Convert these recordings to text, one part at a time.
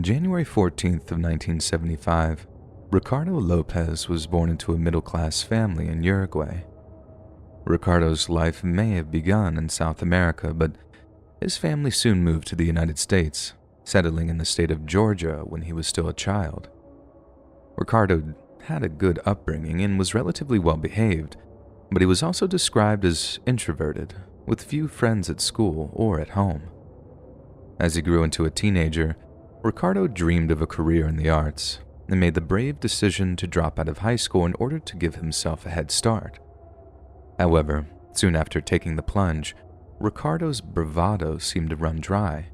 January 14th of 1975, Ricardo Lopez was born into a middle-class family in Uruguay. Ricardo's life may have begun in South America, but his family soon moved to the United States, settling in the state of Georgia when he was still a child. Ricardo had a good upbringing and was relatively well-behaved, but he was also described as introverted, with few friends at school or at home. As he grew into a teenager, Ricardo dreamed of a career in the arts and made the brave decision to drop out of high school in order to give himself a head start. However, soon after taking the plunge, Ricardo's bravado seemed to run dry.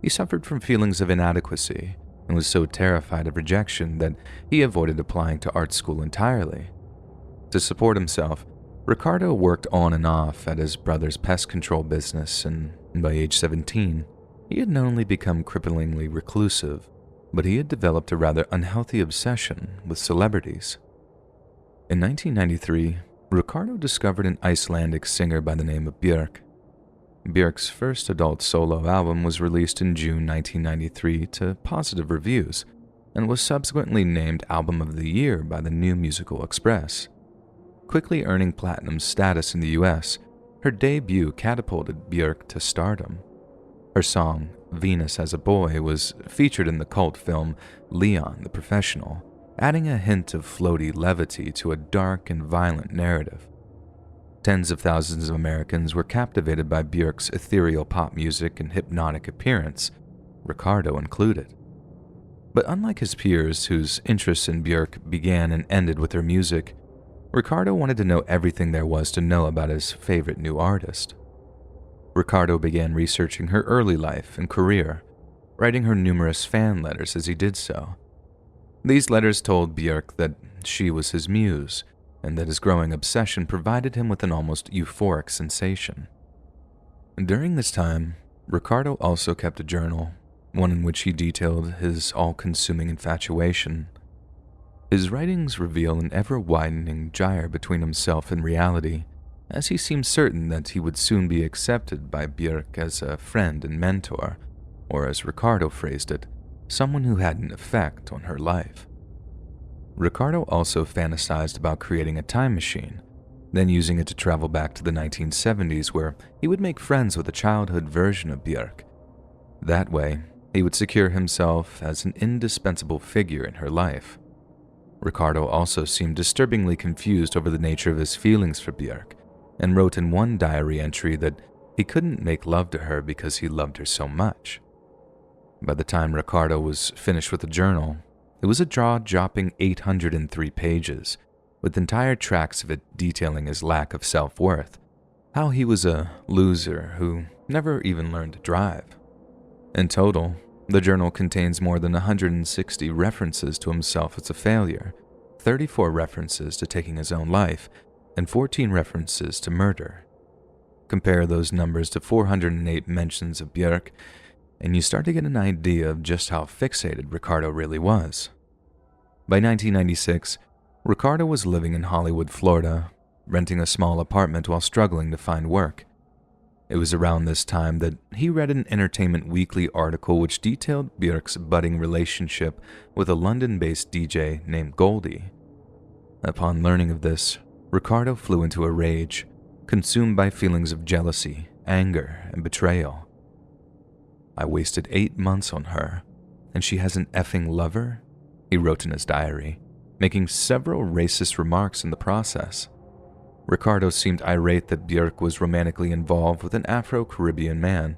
He suffered from feelings of inadequacy and was so terrified of rejection that he avoided applying to art school entirely. To support himself, Ricardo worked on and off at his brother's pest control business, and by age 17, he had not only become cripplingly reclusive, but he had developed a rather unhealthy obsession with celebrities. In 1993, Ricardo discovered an Icelandic singer by the name of Björk. Björk's first adult solo album was released in June 1993 to positive reviews and was subsequently named Album of the Year by the New Musical Express. Quickly earning platinum status in the US, her debut catapulted Björk to stardom. Her song, Venus as a Boy, was featured in the cult film Leon the Professional, adding a hint of floaty levity to a dark and violent narrative. Tens of thousands of Americans were captivated by Björk's ethereal pop music and hypnotic appearance, Ricardo included. But unlike his peers, whose interests in Björk began and ended with her music, Ricardo wanted to know everything there was to know about his favorite new artist. Ricardo began researching her early life and career, writing her numerous fan letters as he did so. These letters told Björk that she was his muse, and that his growing obsession provided him with an almost euphoric sensation. During this time, Ricardo also kept a journal, one in which he detailed his all-consuming infatuation. His writings reveal an ever-widening gyre between himself and reality, as he seemed certain that he would soon be accepted by Björk as a friend and mentor, or as Ricardo phrased it, someone who had an effect on her life. Ricardo also fantasized about creating a time machine, then using it to travel back to the 1970s where he would make friends with a childhood version of Björk. That way, he would secure himself as an indispensable figure in her life. Ricardo also seemed disturbingly confused over the nature of his feelings for Björk, and wrote in one diary entry that he couldn't make love to her because he loved her so much. By the time Ricardo was finished with the journal, it was a jaw-dropping 803 pages, with entire tracts of it detailing his lack of self-worth, how he was a loser who never even learned to drive. In total, the journal contains more than 160 references to himself as a failure, 34 references to taking his own life, and 14 references to murder. Compare those numbers to 408 mentions of Björk, and you start to get an idea of just how fixated Ricardo really was. By 1996, Ricardo was living in Hollywood, Florida, renting a small apartment while struggling to find work. It was around this time that he read an Entertainment Weekly article which detailed Björk's budding relationship with a London-based DJ named Goldie. Upon learning of this, Ricardo flew into a rage, consumed by feelings of jealousy, anger, and betrayal. "I wasted 8 months on her, and she has an effing lover?" he wrote in his diary, making several racist remarks in the process. Ricardo seemed irate that Björk was romantically involved with an Afro-Caribbean man,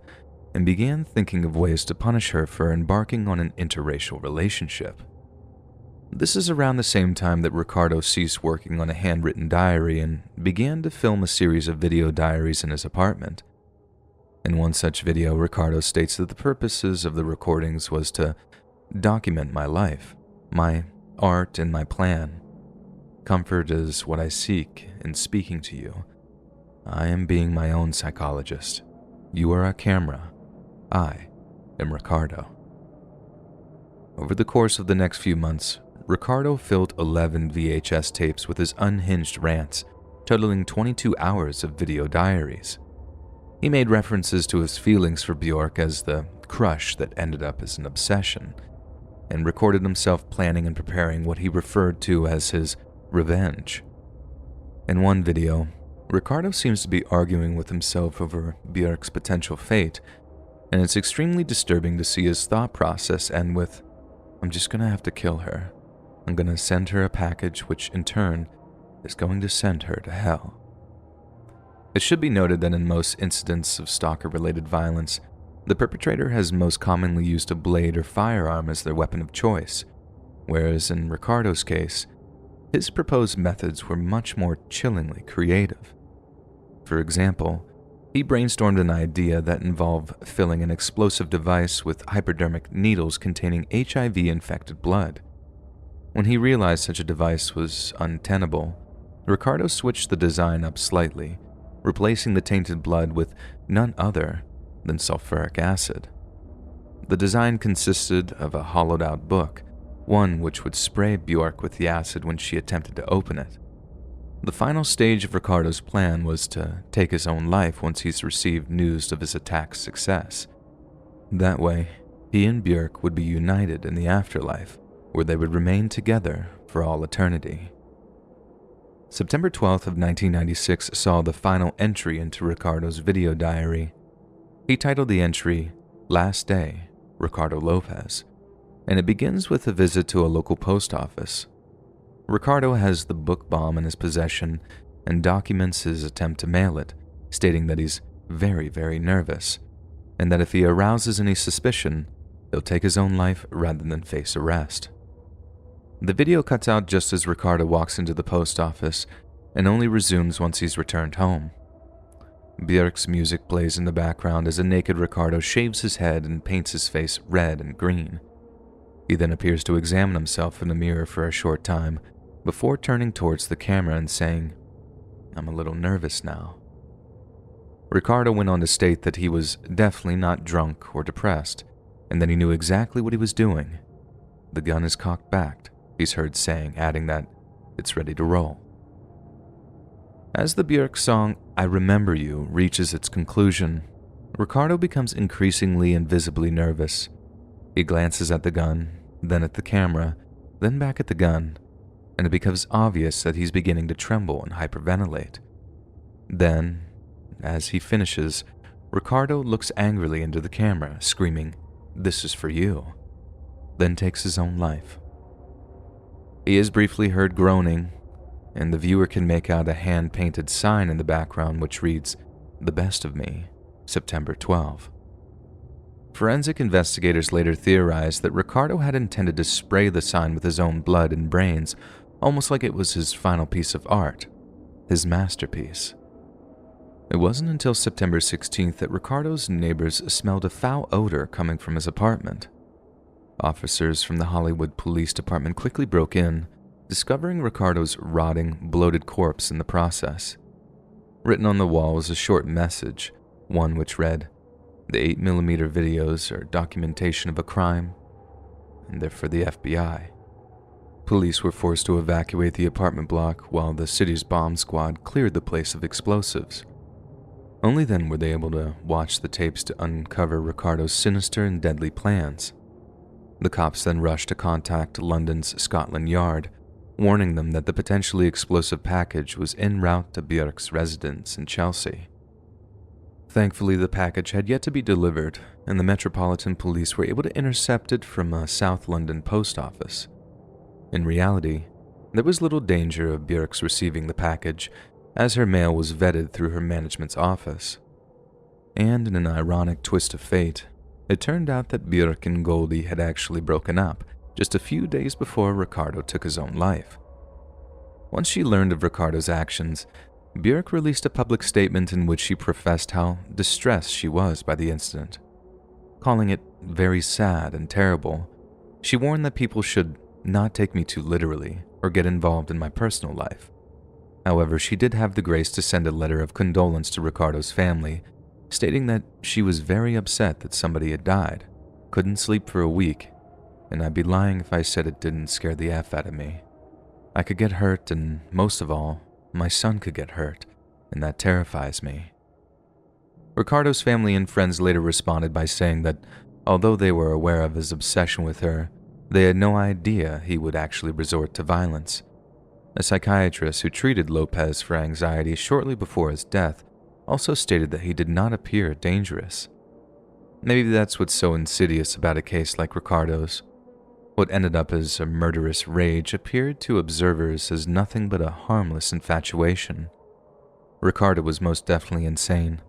and began thinking of ways to punish her for embarking on an interracial relationship. This is around the same time that Ricardo ceased working on a handwritten diary and began to film a series of video diaries in his apartment. In one such video, Ricardo states that the purposes of the recordings was to document my life, my art, and my plan. "Comfort is what I seek in speaking to you. I am being my own psychologist. You are a camera. I am Ricardo." Over the course of the next few months, Ricardo filled 11 VHS tapes with his unhinged rants, totaling 22 hours of video diaries. He made references to his feelings for Björk as the crush that ended up as an obsession, and recorded himself planning and preparing what he referred to as his revenge. In one video, Ricardo seems to be arguing with himself over Björk's potential fate, and it's extremely disturbing to see his thought process end with, "I'm just gonna have to kill her. I'm gonna send her a package which, in turn, is going to send her to hell." It should be noted that in most incidents of stalker-related violence, the perpetrator has most commonly used a blade or firearm as their weapon of choice, whereas in Ricardo's case, his proposed methods were much more chillingly creative. For example, he brainstormed an idea that involved filling an explosive device with hypodermic needles containing HIV-infected blood. When he realized such a device was untenable, Ricardo switched the design up slightly, replacing the tainted blood with none other than sulfuric acid. The design consisted of a hollowed-out book, one which would spray Björk with the acid when she attempted to open it. The final stage of Ricardo's plan was to take his own life once he's received news of his attack's success. That way, he and Björk would be united in the afterlife, where they would remain together for all eternity. September 12th of 1996 saw the final entry into Ricardo's video diary. He titled the entry, "Last Day, Ricardo Lopez," and it begins with a visit to a local post office. Ricardo has the book bomb in his possession and documents his attempt to mail it, stating that he's very, very nervous, and that if he arouses any suspicion, he'll take his own life rather than face arrest. The video cuts out just as Ricardo walks into the post office and only resumes once he's returned home. Björk's music plays in the background as a naked Ricardo shaves his head and paints his face red and green. He then appears to examine himself in a mirror for a short time before turning towards the camera and saying, "I'm a little nervous now." Ricardo went on to state that he was definitely not drunk or depressed, and that he knew exactly what he was doing. "The gun is cocked back," he's heard saying, adding that it's ready to roll. As the Björk song "I Remember You" reaches its conclusion, Ricardo becomes increasingly and visibly nervous. He glances at the gun, then at the camera, then back at the gun, and it becomes obvious that he's beginning to tremble and hyperventilate. Then, as he finishes, Ricardo looks angrily into the camera, screaming, "This is for you," then takes his own life. He is briefly heard groaning, and the viewer can make out a hand-painted sign in the background which reads, "The Best of Me, September 12." Forensic investigators later theorized that Ricardo had intended to spray the sign with his own blood and brains, almost like it was his final piece of art, his masterpiece. It wasn't until September 16th that Ricardo's neighbors smelled a foul odor coming from his apartment. Officers from the Hollywood Police Department quickly broke in, discovering Ricardo's rotting, bloated corpse in the process. Written on the wall was a short message, one which read, "The 8mm videos are documentation of a crime, and they're for the FBI." Police were forced to evacuate the apartment block while the city's bomb squad cleared the place of explosives. Only then were they able to watch the tapes to uncover Ricardo's sinister and deadly plans. The cops then rushed to contact London's Scotland Yard, warning them that the potentially explosive package was en route to Björk's residence in Chelsea. Thankfully, the package had yet to be delivered, and the Metropolitan Police were able to intercept it from a South London post office. In reality, there was little danger of Björk's receiving the package, as her mail was vetted through her management's office. And in an ironic twist of fate, it turned out that Björk and Goldie had actually broken up just a few days before Ricardo took his own life. Once she learned of Ricardo's actions, Björk released a public statement in which she professed how distressed she was by the incident. Calling it very sad and terrible, she warned that people should not take me too literally or get involved in my personal life. However, she did have the grace to send a letter of condolence to Ricardo's family, stating that she was very upset that somebody had died, couldn't sleep for a week, and I'd be lying if I said it didn't scare the F out of me. I could get hurt, and most of all, my son could get hurt, and that terrifies me. Ricardo's family and friends later responded by saying that although they were aware of his obsession with her, They had no idea he would actually resort to violence. A psychiatrist who treated Lopez for anxiety shortly before his death also stated that he did not appear dangerous. Maybe that's what's so insidious about a case like Ricardo's. What ended up as a murderous rage appeared to observers as nothing but a harmless infatuation. Ricardo was most definitely insane,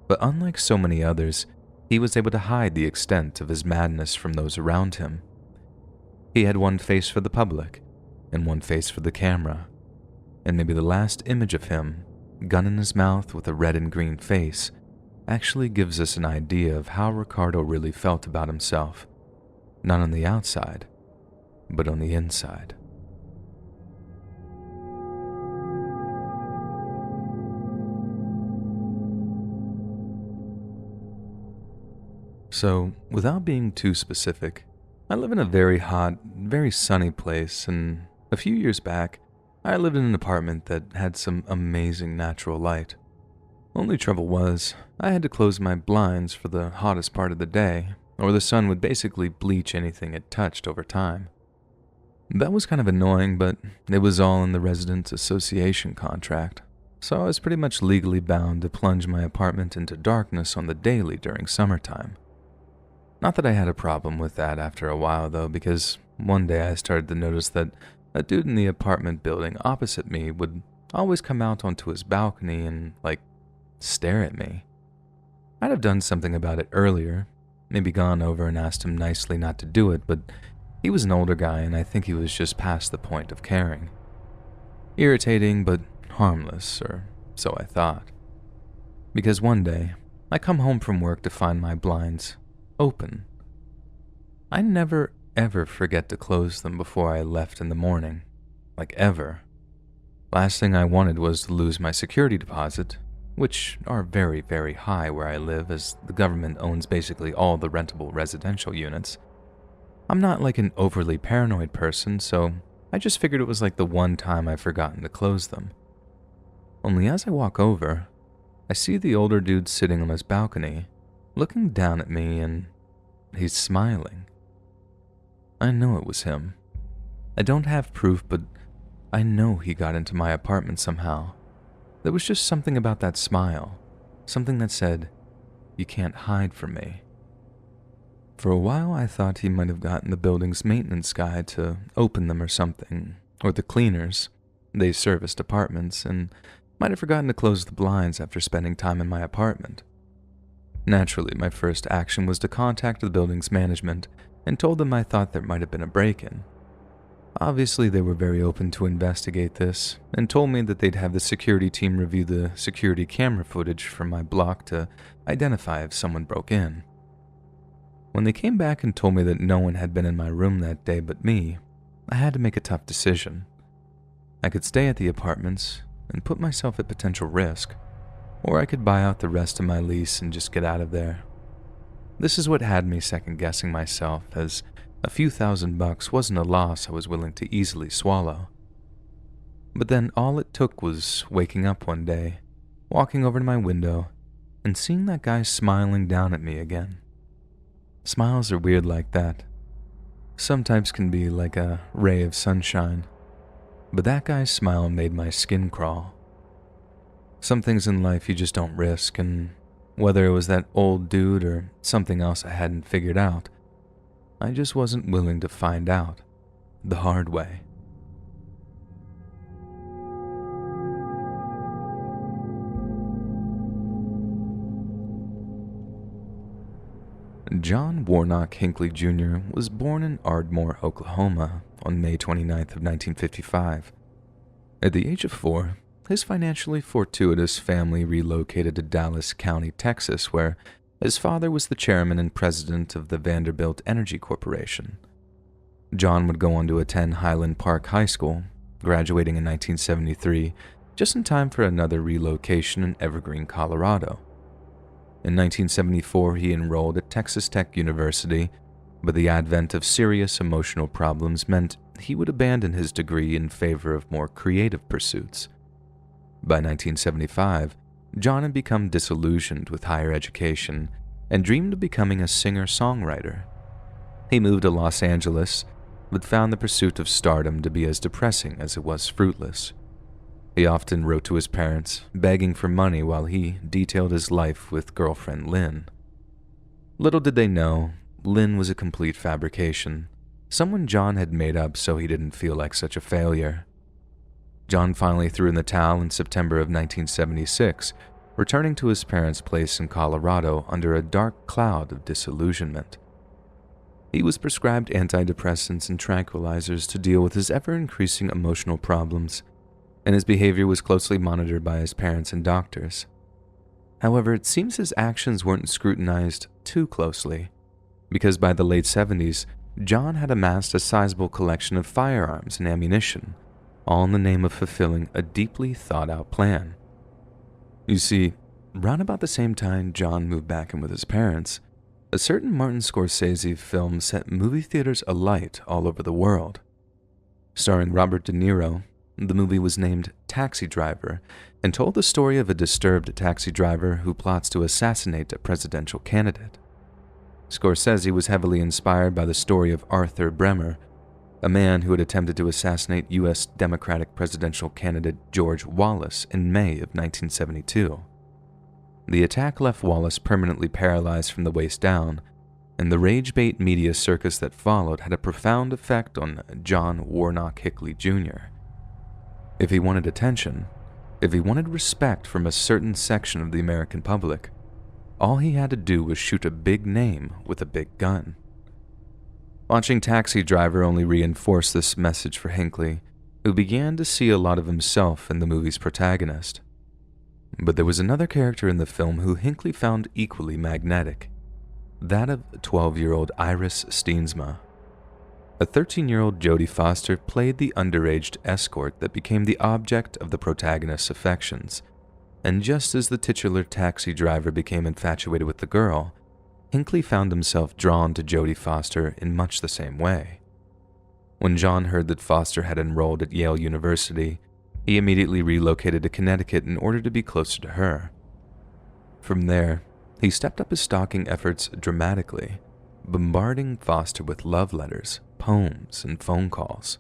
but unlike so many others, he was able to hide the extent of his madness from those around him. He had one face for the public, and one face for the camera, and maybe the last image of him, gun in his mouth with a red and green face, actually gives us an idea of how Ricardo really felt about himself, not on the outside, but on the inside. So, without being too specific, I live in a very hot, very sunny place, and a few years back, I lived in an apartment that had some amazing natural light. Only trouble was, I had to close my blinds for the hottest part of the day, or the sun would basically bleach anything it touched over time. That was kind of annoying, but it was all in the residents' association contract, so I was pretty much legally bound to plunge my apartment into darkness on the daily during summertime. Not that I had a problem with that after a while, though, because one day I started to notice that a dude in the apartment building opposite me would always come out onto his balcony and, stare at me. I'd have done something about it earlier, maybe gone over and asked him nicely not to do it, but he was an older guy and I think he was just past the point of caring. Irritating, but harmless, or so I thought. Because one day, I come home from work to find my blinds open. I never ever forget to close them before I left in the morning. Ever. Last thing I wanted was to lose my security deposit, which are very, very high where I live as the government owns basically all the rentable residential units. I'm not an overly paranoid person, so I just figured it was the one time I've forgotten to close them. Only as I walk over, I see the older dude sitting on his balcony, looking down at me, and he's smiling. I know it was him. I don't have proof, but I know he got into my apartment somehow. There was just something about that smile, something that said, "You can't hide from me." For a while I thought he might have gotten the building's maintenance guy to open them or something, or the cleaners. They serviced apartments, and might have forgotten to close the blinds after spending time in my apartment. Naturally, my first action was to contact the building's management and told them I thought there might have been a break-in. Obviously, they were very open to investigate this and told me that they'd have the security team review the security camera footage from my block to identify if someone broke in. When they came back and told me that no one had been in my room that day but me, I had to make a tough decision. I could stay at the apartments and put myself at potential risk, or I could buy out the rest of my lease and just get out of there. This is what had me second-guessing myself, as a few $1,000 wasn't a loss I was willing to easily swallow. But then all it took was waking up one day, walking over to my window, and seeing that guy smiling down at me again. Smiles are weird like that. Sometimes can be like a ray of sunshine, but that guy's smile made my skin crawl. Some things in life you just don't risk, and whether it was that old dude or something else I hadn't figured out, I just wasn't willing to find out the hard way. John Warnock Hinckley Jr. was born in Ardmore, Oklahoma on May 29th of 1955. At the age of 4, his financially fortuitous family relocated to Dallas County, Texas, where his father was the chairman and president of the Vanderbilt Energy Corporation. John would go on to attend Highland Park High School, graduating in 1973, just in time for another relocation in Evergreen, Colorado. In 1974, he enrolled at Texas Tech University, but the advent of serious emotional problems meant he would abandon his degree in favor of more creative pursuits. By 1975, John had become disillusioned with higher education and dreamed of becoming a singer-songwriter. He moved to Los Angeles but found the pursuit of stardom to be as depressing as it was fruitless. He often wrote to his parents, begging for money while he detailed his life with girlfriend Lynn. Little did they know, Lynn was a complete fabrication, someone John had made up so he didn't feel like such a failure. John finally threw in the towel in September of 1976, returning to his parents' place in Colorado under a dark cloud of disillusionment. He was prescribed antidepressants and tranquilizers to deal with his ever-increasing emotional problems, and his behavior was closely monitored by his parents and doctors. However, it seems his actions weren't scrutinized too closely, because by the late 70s, John had amassed a sizable collection of firearms and ammunition, all in the name of fulfilling a deeply thought-out plan. You see, round about the same time John moved back in with his parents, a certain Martin Scorsese film set movie theaters alight all over the world. Starring Robert De Niro, the movie was named Taxi Driver and told the story of a disturbed taxi driver who plots to assassinate a presidential candidate. Scorsese was heavily inspired by the story of Arthur Bremer, a man who had attempted to assassinate U.S. Democratic presidential candidate George Wallace in May of 1972. The attack left Wallace permanently paralyzed from the waist down, and the rage-bait media circus that followed had a profound effect on John Warnock Hickley Jr. If he wanted attention, if he wanted respect from a certain section of the American public, all he had to do was shoot a big name with a big gun. Watching Taxi Driver only reinforced this message for Hinckley, who began to see a lot of himself in the movie's protagonist. But there was another character in the film who Hinckley found equally magnetic, that of 12-year-old Iris Steensma. A 13-year-old Jodie Foster played the underage escort that became the object of the protagonist's affections, and just as the titular taxi driver became infatuated with the girl, Hinckley found himself drawn to Jodie Foster in much the same way. When John heard that Foster had enrolled at Yale University, he immediately relocated to Connecticut in order to be closer to her. From there, he stepped up his stalking efforts dramatically, bombarding Foster with love letters, poems, and phone calls.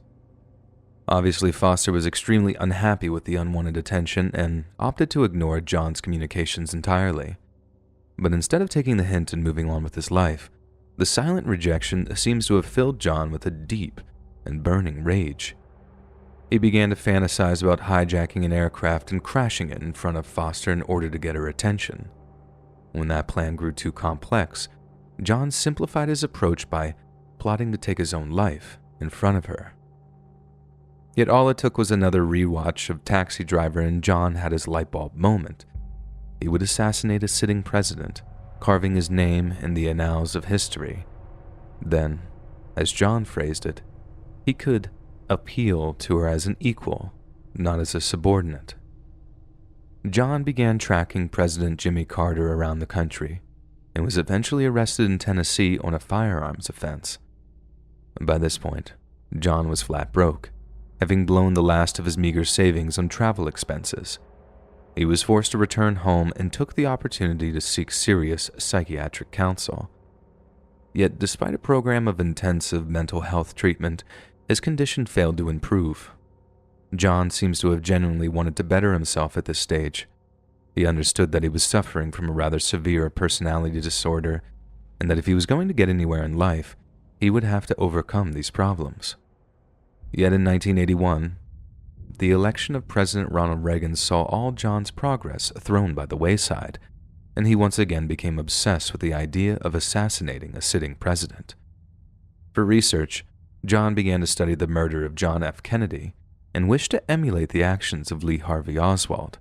Obviously, Foster was extremely unhappy with the unwanted attention and opted to ignore John's communications entirely. But instead of taking the hint and moving on with his life, the silent rejection seems to have filled John with a deep and burning rage. He began to fantasize about hijacking an aircraft and crashing it in front of Foster in order to get her attention. When that plan grew too complex, John simplified his approach by plotting to take his own life in front of her. Yet all it took was another rewatch of Taxi Driver and John had his lightbulb moment. He would assassinate a sitting president, carving his name in the annals of history. Then, as John phrased it, he could appeal to her as an equal, not as a subordinate. John began tracking President Jimmy Carter around the country and was eventually arrested in Tennessee on a firearms offense. By this point, John was flat broke, having blown the last of his meager savings on travel expenses. He was forced to return home and took the opportunity to seek serious psychiatric counsel. Yet, despite a program of intensive mental health treatment, his condition failed to improve. John seems to have genuinely wanted to better himself at this stage. He understood that he was suffering from a rather severe personality disorder, and that if he was going to get anywhere in life, he would have to overcome these problems. Yet in 1981, the election of President Ronald Reagan saw all John's progress thrown by the wayside, and he once again became obsessed with the idea of assassinating a sitting president. For research, John began to study the murder of John F. Kennedy and wished to emulate the actions of Lee Harvey Oswald.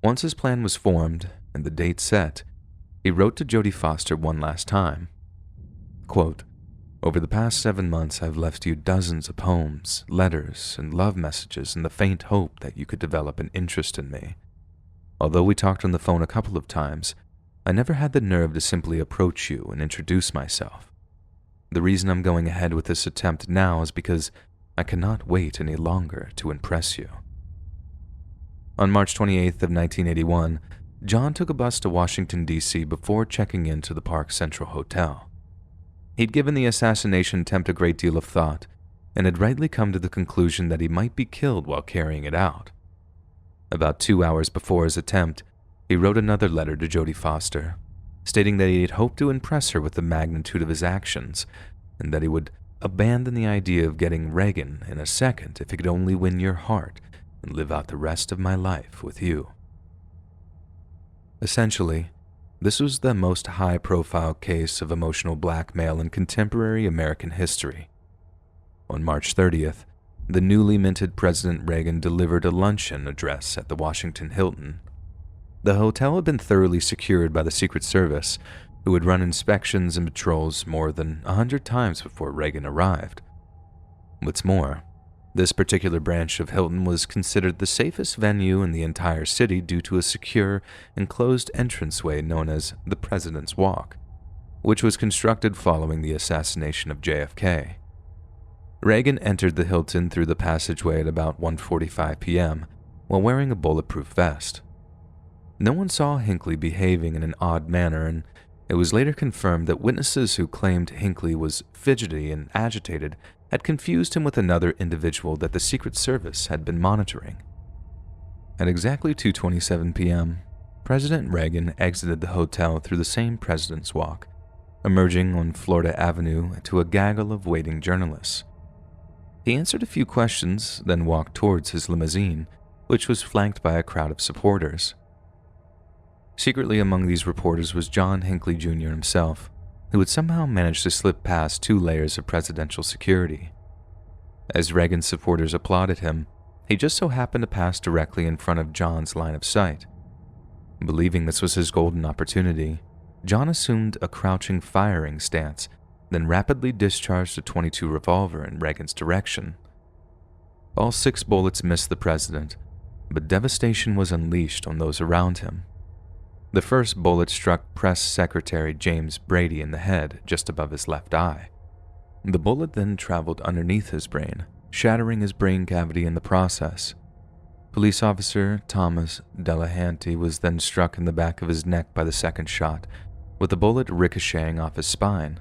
Once his plan was formed and the date set, he wrote to Jodie Foster one last time. Quote, "Over the past 7 months, I've left you dozens of poems, letters, and love messages in the faint hope that you could develop an interest in me. Although we talked on the phone a couple of times, I never had the nerve to simply approach you and introduce myself. The reason I'm going ahead with this attempt now is because I cannot wait any longer to impress you." On March 28th of 1981, John took a bus to Washington, D.C. before checking into the Park Central Hotel. He'd given the assassination attempt a great deal of thought, and had rightly come to the conclusion that he might be killed while carrying it out. About 2 hours before his attempt, he wrote another letter to Jodie Foster, stating that he had hoped to impress her with the magnitude of his actions, and that he would abandon the idea of getting Reagan in a second if he could only win your heart and live out the rest of my life with you. Essentially, this was the most high-profile case of emotional blackmail in contemporary American history. On March 30th, the newly minted President Reagan delivered a luncheon address at the Washington Hilton. The hotel had been thoroughly secured by the Secret Service, who had run inspections and patrols more than 100 times before Reagan arrived. What's more, this particular branch of Hilton was considered the safest venue in the entire city due to a secure, enclosed entranceway known as the President's Walk, which was constructed following the assassination of JFK. Reagan entered the Hilton through the passageway at about 1:45 p.m. while wearing a bulletproof vest. No one saw Hinckley behaving in an odd manner, and it was later confirmed that witnesses who claimed Hinckley was fidgety and agitated had confused him with another individual that the Secret Service had been monitoring. At exactly 2:27 p.m., President Reagan exited the hotel through the same President's Walk, emerging on Florida Avenue to a gaggle of waiting journalists. He answered a few questions, then walked towards his limousine, which was flanked by a crowd of supporters. Secretly among these reporters was John Hinckley Jr. himself, who had somehow managed to slip past 2 layers of presidential security. As Reagan's supporters applauded him, he just so happened to pass directly in front of John's line of sight. Believing this was his golden opportunity, John assumed a crouching firing stance, then rapidly discharged a .22 revolver in Reagan's direction. All 6 bullets missed the president, but devastation was unleashed on those around him. The first bullet struck Press Secretary James Brady in the head, just above his left eye. The bullet then traveled underneath his brain, shattering his brain cavity in the process. Police officer Thomas Delahanty was then struck in the back of his neck by the second shot, with the bullet ricocheting off his spine.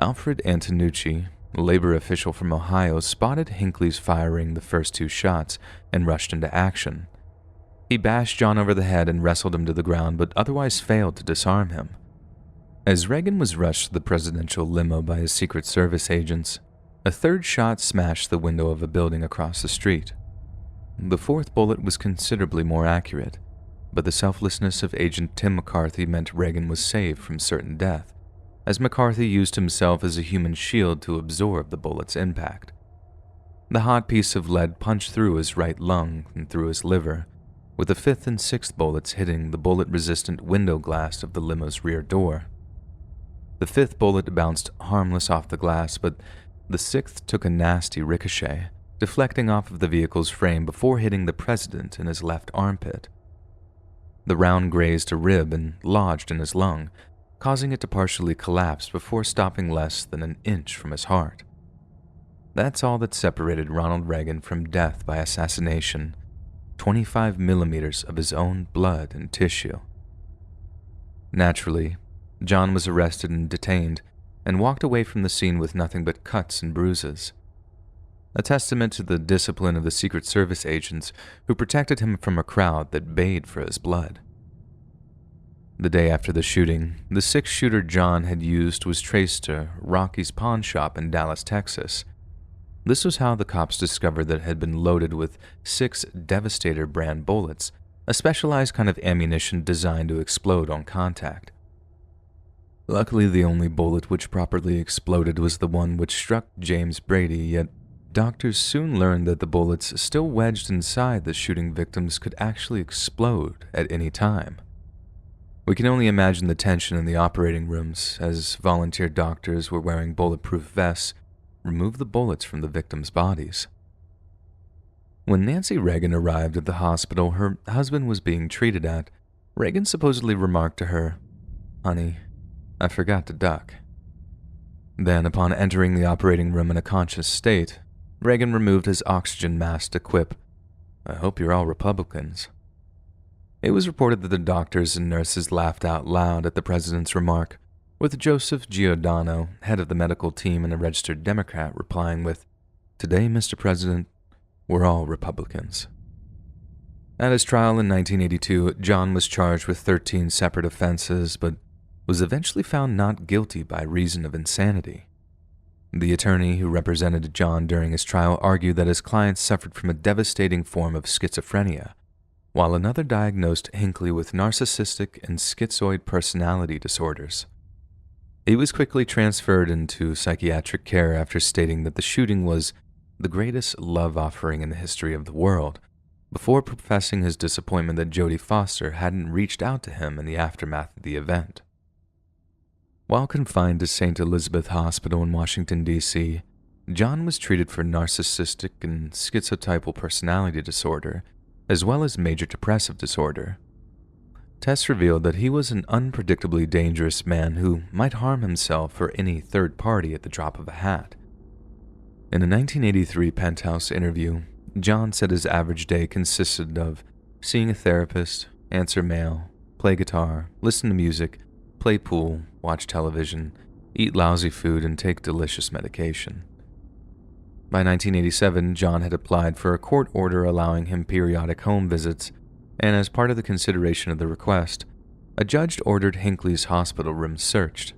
Alfred Antonucci, a labor official from Ohio, spotted Hinckley's firing the first 2 shots and rushed into action. He bashed John over the head and wrestled him to the ground, but otherwise failed to disarm him. As Reagan was rushed to the presidential limo by his Secret Service agents, a 3rd shot smashed the window of a building across the street. The 4th bullet was considerably more accurate, but the selflessness of Agent Tim McCarthy meant Reagan was saved from certain death, as McCarthy used himself as a human shield to absorb the bullet's impact. The hot piece of lead punched through his right lung and through his liver, with the 5th and 6th bullets hitting the bullet-resistant window glass of the limo's rear door. The 5th bullet bounced harmless off the glass, but the 6th took a nasty ricochet, deflecting off of the vehicle's frame before hitting the president in his left armpit. The round grazed a rib and lodged in his lung, causing it to partially collapse before stopping less than an inch from his heart. That's all that separated Ronald Reagan from death by assassination: 25 millimeters of his own blood and tissue. Naturally, John was arrested and detained, and walked away from the scene with nothing but cuts and bruises. A testament to the discipline of the Secret Service agents who protected him from a crowd that bayed for his blood. The day after the shooting, the 6-shooter John had used was traced to Rocky's pawn shop in Dallas, Texas. This was how the cops discovered that it had been loaded with 6 Devastator brand bullets, a specialized kind of ammunition designed to explode on contact. Luckily, the only bullet which properly exploded was the one which struck James Brady, yet doctors soon learned that the bullets still wedged inside the shooting victims could actually explode at any time. We can only imagine the tension in the operating rooms as volunteer doctors were wearing bulletproof vests remove the bullets from the victims' bodies. When Nancy Reagan arrived at the hospital her husband was being treated at, Reagan supposedly remarked to her, "Honey, I forgot to duck." Then, upon entering the operating room in a conscious state, Reagan removed his oxygen mask to quip, "I hope you're all Republicans." It was reported that the doctors and nurses laughed out loud at the president's remark, with Joseph Giordano, head of the medical team and a registered Democrat, replying with, "Today, Mr. President, we're all Republicans." At his trial in 1982, John was charged with 13 separate offenses, but was eventually found not guilty by reason of insanity. The attorney who represented John during his trial argued that his client suffered from a devastating form of schizophrenia, while another diagnosed Hinckley with narcissistic and schizoid personality disorders. He was quickly transferred into psychiatric care after stating that the shooting was the greatest love offering in the history of the world, before professing his disappointment that Jodie Foster hadn't reached out to him in the aftermath of the event. While confined to St. Elizabeth Hospital in Washington, D.C., John was treated for narcissistic and schizotypal personality disorder, as well as major depressive disorder. Tests revealed that he was an unpredictably dangerous man who might harm himself or any third party at the drop of a hat. In a 1983 Penthouse interview, John said his average day consisted of seeing a therapist, answer mail, play guitar, listen to music, play pool, watch television, eat lousy food, and take delicious medication. By 1987, John had applied for a court order allowing him periodic home visits, and as part of the consideration of the request, a judge ordered Hinckley's hospital room searched.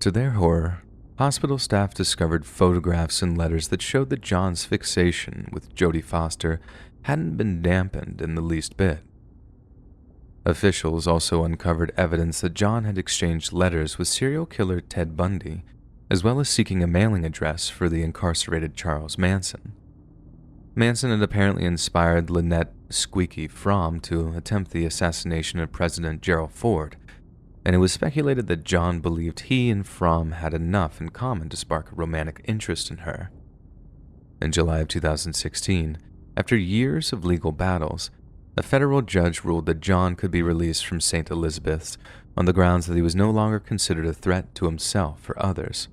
To their horror, hospital staff discovered photographs and letters that showed that John's fixation with Jodie Foster hadn't been dampened in the least bit. Officials also uncovered evidence that John had exchanged letters with serial killer Ted Bundy, as well as seeking a mailing address for the incarcerated Charles Manson. Manson had apparently inspired Lynette "Squeaky" Fromm to attempt the assassination of President Gerald Ford, and it was speculated that John believed he and Fromm had enough in common to spark a romantic interest in her. In July of 2016, after years of legal battles, a federal judge ruled that John could be released from St. Elizabeth's on the grounds that he was no longer considered a threat to himself or others.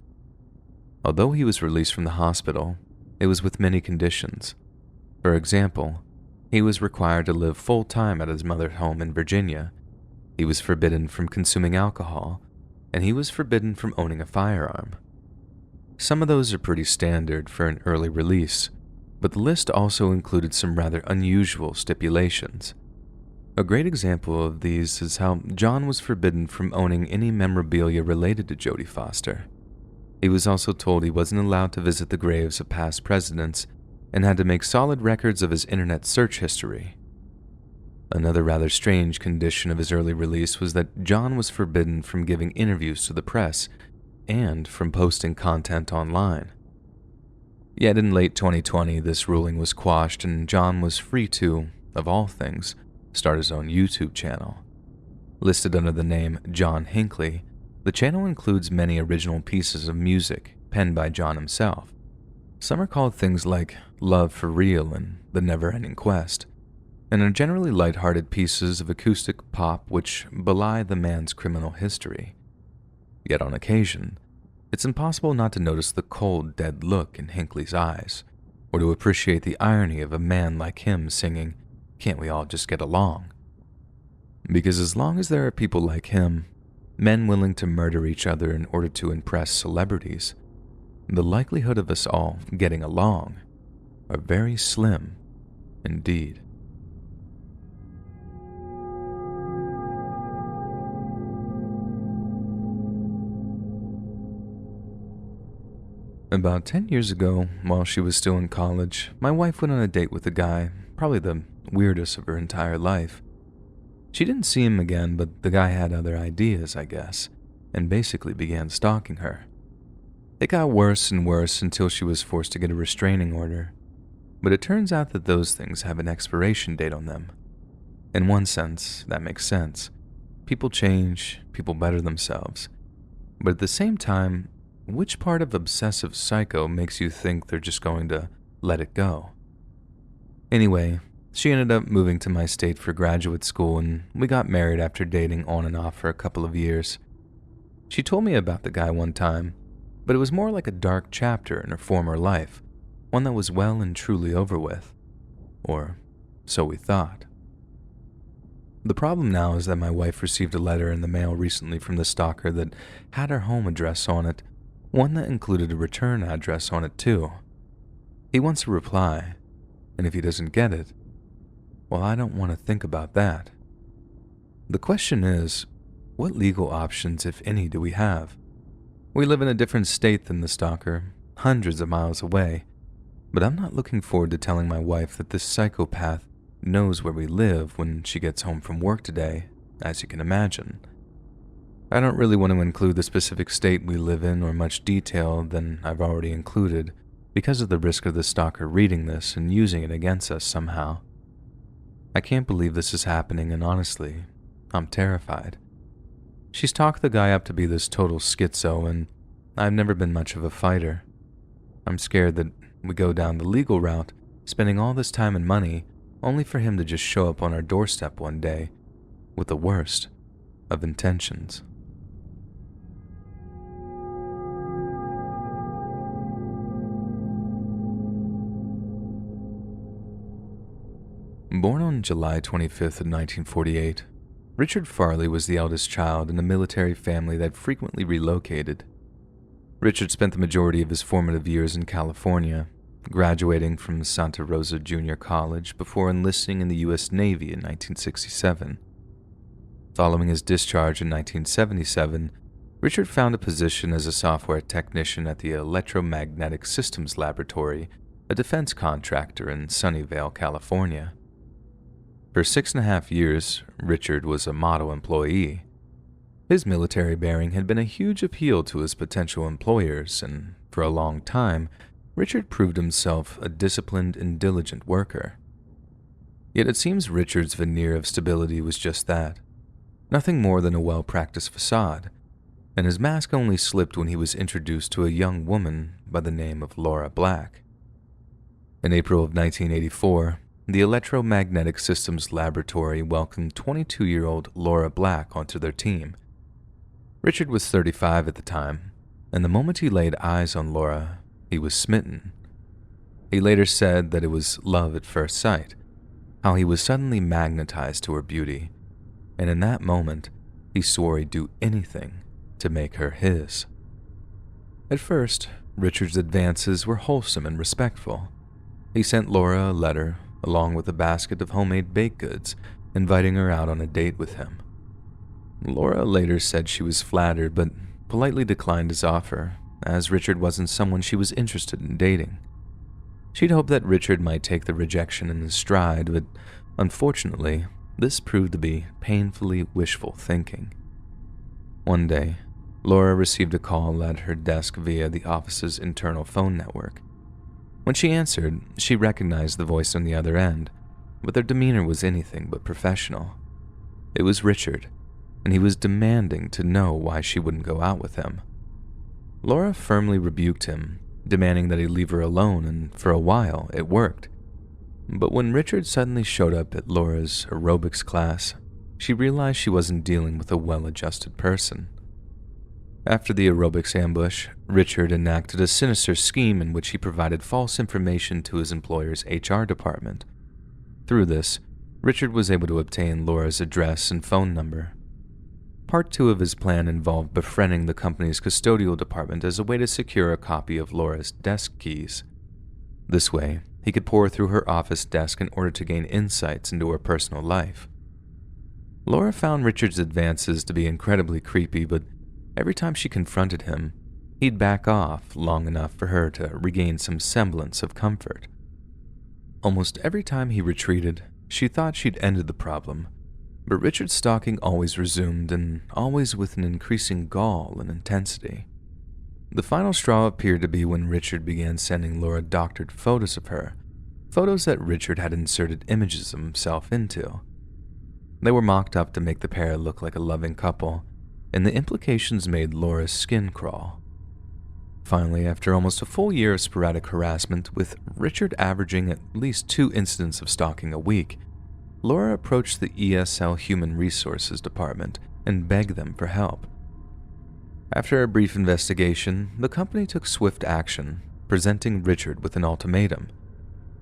Although he was released from the hospital, it was with many conditions. For example, he was required to live full-time at his mother's home in Virginia. He was forbidden from consuming alcohol, and he was forbidden from owning a firearm. Some of those are pretty standard for an early release, but the list also included some rather unusual stipulations. A great example of these is how John was forbidden from owning any memorabilia related to Jodie Foster. He was also told he wasn't allowed to visit the graves of past presidents and had to make solid records of his internet search history. Another rather strange condition of his early release was that John was forbidden from giving interviews to the press and from posting content online. Yet in late 2020, this ruling was quashed and John was free to, of all things, start his own YouTube channel. Listed under the name John Hinckley, the channel includes many original pieces of music penned by John himself. Some are called things like Love for Real and The Never-Ending Quest, and are generally lighthearted pieces of acoustic pop which belie the man's criminal history. Yet on occasion, it's impossible not to notice the cold, dead look in Hinckley's eyes, or to appreciate the irony of a man like him singing, "Can't we all just get along?" Because as long as there are people like him, men willing to murder each other in order to impress celebrities, the likelihood of us all getting along are very slim indeed. About 10 years ago, while she was still in college, my wife went on a date with a guy, probably the weirdest of her entire life. She didn't see him again, but the guy had other ideas, I guess, and basically began stalking her. It got worse and worse until she was forced to get a restraining order. But it turns out that those things have an expiration date on them. In one sense, that makes sense. People change, people better themselves. But at the same time, which part of obsessive psycho makes you think they're just going to let it go? Anyway, she ended up moving to my state for graduate school, and we got married after dating on and off for a couple of years. She told me about the guy one time, but it was more like a dark chapter in her former life, one that was well and truly over with. Or so we thought. The problem now is that my wife received a letter in the mail recently from the stalker that had her home address on it, one that included a return address on it too. He wants a reply, and if he doesn't get it, well, I don't want to think about that. The question is, what legal options, if any, do we have? We live in a different state than the stalker, hundreds of miles away, but I'm not looking forward to telling my wife that this psychopath knows where we live when she gets home from work today, as you can imagine. I don't really want to include the specific state we live in or much detail than I've already included because of the risk of the stalker reading this and using it against us somehow. I can't believe this is happening, and honestly, I'm terrified. She's talked the guy up to be this total schizo, and I've never been much of a fighter. I'm scared that we go down the legal route, spending all this time and money only for him to just show up on our doorstep one day with the worst of intentions. Born on July 25th of 1948, Richard Farley was the eldest child in a military family that frequently relocated. Richard spent the majority of his formative years in California, graduating from Santa Rosa Junior College before enlisting in the U.S. Navy in 1967. Following his discharge in 1977, Richard found a position as a software technician at the Electromagnetic Systems Laboratory, a defense contractor in Sunnyvale, California. For 6.5 years, Richard was a model employee. His military bearing had been a huge appeal to his potential employers, and for a long time, Richard proved himself a disciplined and diligent worker. Yet it seems Richard's veneer of stability was just that, nothing more than a well-practiced facade, and his mask only slipped when he was introduced to a young woman by the name of Laura Black. In April of 1984, the Electromagnetic Systems Laboratory welcomed 22-year-old Laura Black onto their team. Richard was 35 at the time, and the moment he laid eyes on Laura, he was smitten. He later said that it was love at first sight, how he was suddenly magnetized to her beauty, and in that moment, he swore he'd do anything to make her his. At first, Richard's advances were wholesome and respectful. He sent Laura a letter, along with a basket of homemade baked goods, inviting her out on a date with him. Laura later said she was flattered, but politely declined his offer, as Richard wasn't someone she was interested in dating. She'd hoped that Richard might take the rejection in his stride, but unfortunately, this proved to be painfully wishful thinking. One day, Laura received a call at her desk via the office's internal phone network. When she answered, she recognized the voice on the other end, but their demeanor was anything but professional. It was Richard, and he was demanding to know why she wouldn't go out with him. Laura firmly rebuked him, demanding that he leave her alone, and for a while it worked. But when Richard suddenly showed up at Laura's aerobics class, she realized she wasn't dealing with a well-adjusted person. After the aerobics ambush, Richard enacted a sinister scheme in which he provided false information to his employer's HR department. Through this, Richard was able to obtain Laura's address and phone number. Part 2 of his plan involved befriending the company's custodial department as a way to secure a copy of Laura's desk keys. This way, he could pore through her office desk in order to gain insights into her personal life. Laura found Richard's advances to be incredibly creepy, but every time she confronted him, he'd back off long enough for her to regain some semblance of comfort. Almost every time he retreated, she thought she'd ended the problem, but Richard's stalking always resumed, and always with an increasing gall and intensity. The final straw appeared to be when Richard began sending Laura doctored photos of her, photos that Richard had inserted images of himself into. They were mocked up to make the pair look like a loving couple, and the implications made Laura's skin crawl. Finally, after almost a full year of sporadic harassment, with Richard averaging at least 2 incidents of stalking a week, Laura approached the ESL Human Resources Department and begged them for help. After a brief investigation, the company took swift action, presenting Richard with an ultimatum.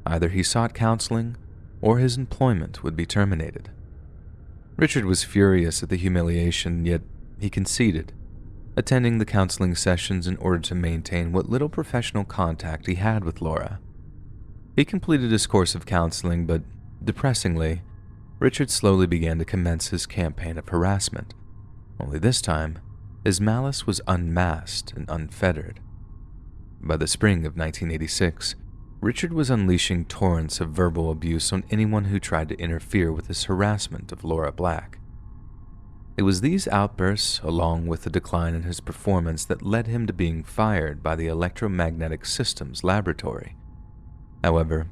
Either he sought counseling, or his employment would be terminated. Richard was furious at the humiliation, yet he conceded, attending the counseling sessions in order to maintain what little professional contact he had with Laura. He completed his course of counseling, but depressingly, Richard slowly began to commence his campaign of harassment, only this time, his malice was unmasked and unfettered. By the spring of 1986, Richard was unleashing torrents of verbal abuse on anyone who tried to interfere with his harassment of Laura Black. It was these outbursts, along with the decline in his performance, that led him to being fired by the Electromagnetic Systems Laboratory. However,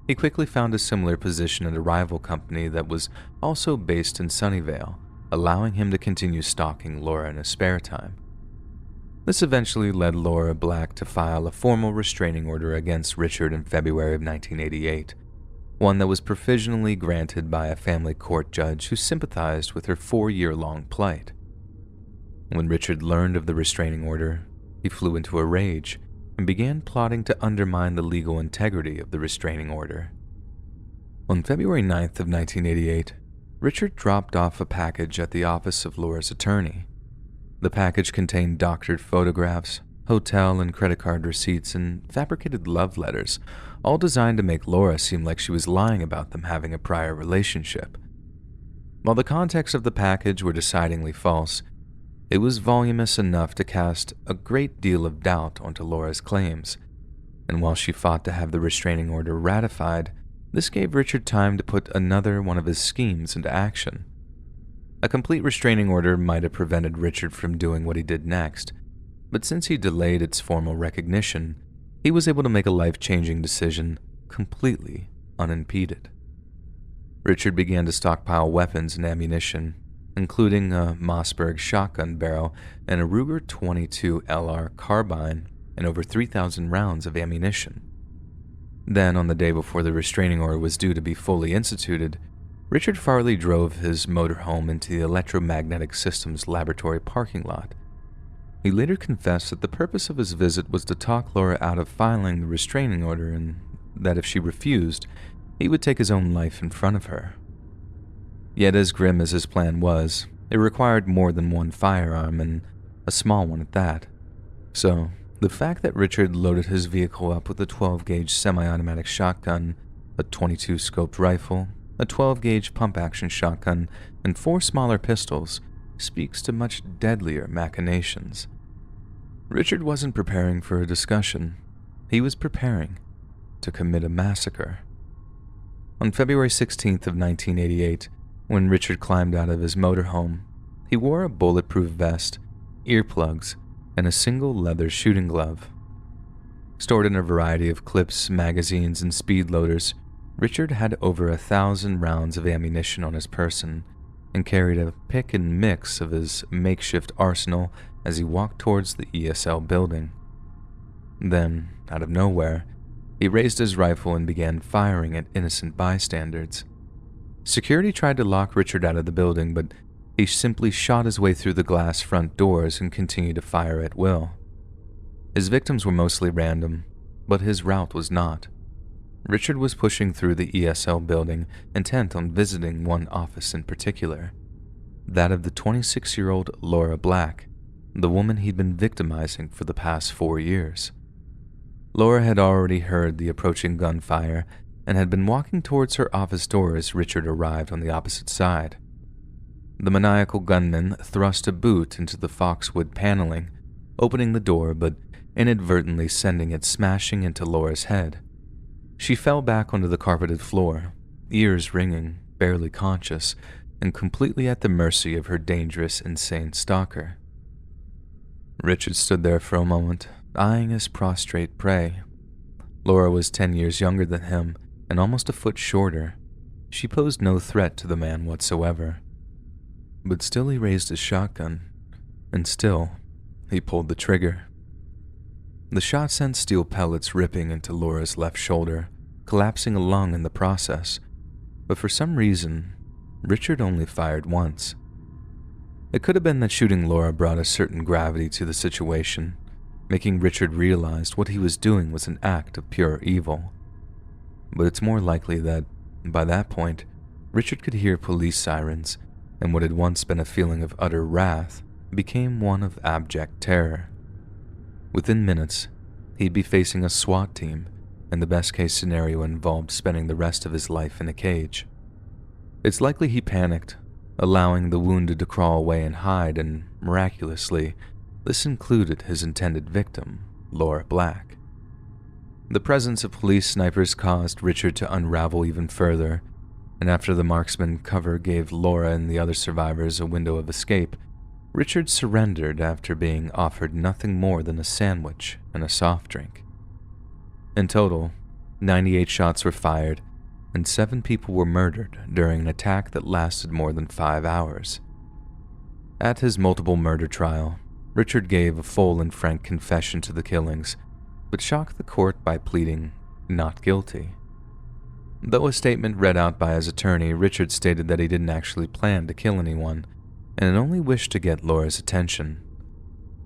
he quickly found a similar position at a rival company that was also based in Sunnyvale, allowing him to continue stalking Laura in his spare time. This eventually led Laura Black to file a formal restraining order against Richard in February of 1988, one that was provisionally granted by a family court judge who sympathized with her 4-year-long plight. When Richard learned of the restraining order, he flew into a rage and began plotting to undermine the legal integrity of the restraining order. On February 9th of 1988, Richard dropped off a package at the office of Laura's attorney. The package contained doctored photographs, hotel and credit card receipts, and fabricated love letters, all designed to make Laura seem like she was lying about them having a prior relationship. While the contents of the package were decidedly false, it was voluminous enough to cast a great deal of doubt onto Laura's claims, and while she fought to have the restraining order ratified, this gave Richard time to put another one of his schemes into action. A complete restraining order might have prevented Richard from doing what he did next, but since he delayed its formal recognition, he was able to make a life-changing decision completely unimpeded. Richard began to stockpile weapons and ammunition, including a Mossberg shotgun barrel and a Ruger .22 LR carbine and over 3,000 rounds of ammunition. Then, on the day before the restraining order was due to be fully instituted, Richard Farley drove his motorhome into the Electromagnetic Systems Laboratory parking lot. He later confessed that the purpose of his visit was to talk Laura out of filing the restraining order and that if she refused, he would take his own life in front of her. Yet as grim as his plan was, it required more than one firearm, and a small one at that. So, the fact that Richard loaded his vehicle up with a 12-gauge semi-automatic shotgun, a .22 scoped rifle, a 12-gauge pump-action shotgun, and 4 smaller pistols speaks to much deadlier machinations. Richard wasn't preparing for a discussion. He was preparing to commit a massacre. On February 16th of 1988, when Richard climbed out of his motorhome, he wore a bulletproof vest, earplugs, and a single leather shooting glove. Stored in a variety of clips, magazines, and speed loaders, Richard had over 1,000 rounds of ammunition on his person and carried a pick and mix of his makeshift arsenal as he walked towards the ESL building. Then, out of nowhere, he raised his rifle and began firing at innocent bystanders. Security tried to lock Richard out of the building, but he simply shot his way through the glass front doors and continued to fire at will. His victims were mostly random, but his route was not. Richard was pushing through the ESL building, intent on visiting one office in particular, that of the 26-year-old Laura Black, the woman he'd been victimizing for the past 4 years. Laura had already heard the approaching gunfire and had been walking towards her office door as Richard arrived on the opposite side. The maniacal gunman thrust a boot into the foxwood paneling, opening the door but inadvertently sending it smashing into Laura's head. She fell back onto the carpeted floor, ears ringing, barely conscious, and completely at the mercy of her dangerous, insane stalker. Richard stood there for a moment, eyeing his prostrate prey. Laura was 10 years younger than him and almost a foot shorter. She posed no threat to the man whatsoever. But still he raised his shotgun, and still he pulled the trigger. The shot sent steel pellets ripping into Laura's left shoulder, collapsing a lung in the process, but for some reason, Richard only fired once. It could have been that shooting Laura brought a certain gravity to the situation, making Richard realize what he was doing was an act of pure evil. But it's more likely that, by that point, Richard could hear police sirens and what had once been a feeling of utter wrath became one of abject terror. Within minutes, he'd be facing a SWAT team, and the best-case scenario involved spending the rest of his life in a cage. It's likely he panicked, allowing the wounded to crawl away and hide, and miraculously, this included his intended victim, Laura Black. The presence of police snipers caused Richard to unravel even further, and after the marksman cover gave Laura and the other survivors a window of escape, Richard surrendered after being offered nothing more than a sandwich and a soft drink. In total, 98 shots were fired, and 7 people were murdered during an attack that lasted more than 5 hours. At his multiple murder trial, Richard gave a full and frank confession to the killings, but shocked the court by pleading not guilty. Though a statement read out by his attorney, Richard stated that he didn't actually plan to kill anyone, and only wished to get Laura's attention.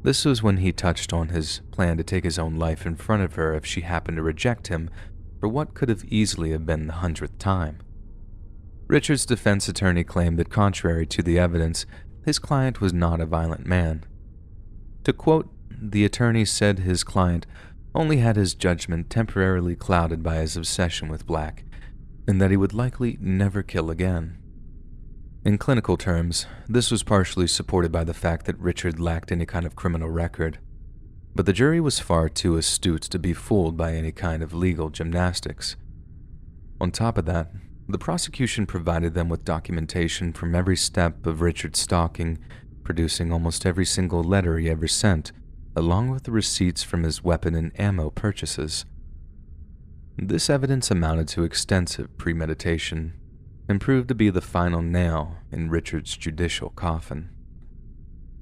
This was when he touched on his plan to take his own life in front of her if she happened to reject him for what could have easily have been the 100th time. Richard's defense attorney claimed that contrary to the evidence, his client was not a violent man. To quote, the attorney said his client only had his judgment temporarily clouded by his obsession with Black, and that he would likely never kill again. In clinical terms, this was partially supported by the fact that Richard lacked any kind of criminal record, but the jury was far too astute to be fooled by any kind of legal gymnastics. On top of that, the prosecution provided them with documentation from every step of Richard's stalking, producing almost every single letter he ever sent, along with the receipts from his weapon and ammo purchases. This evidence amounted to extensive premeditation and proved to be the final nail in Richard's judicial coffin.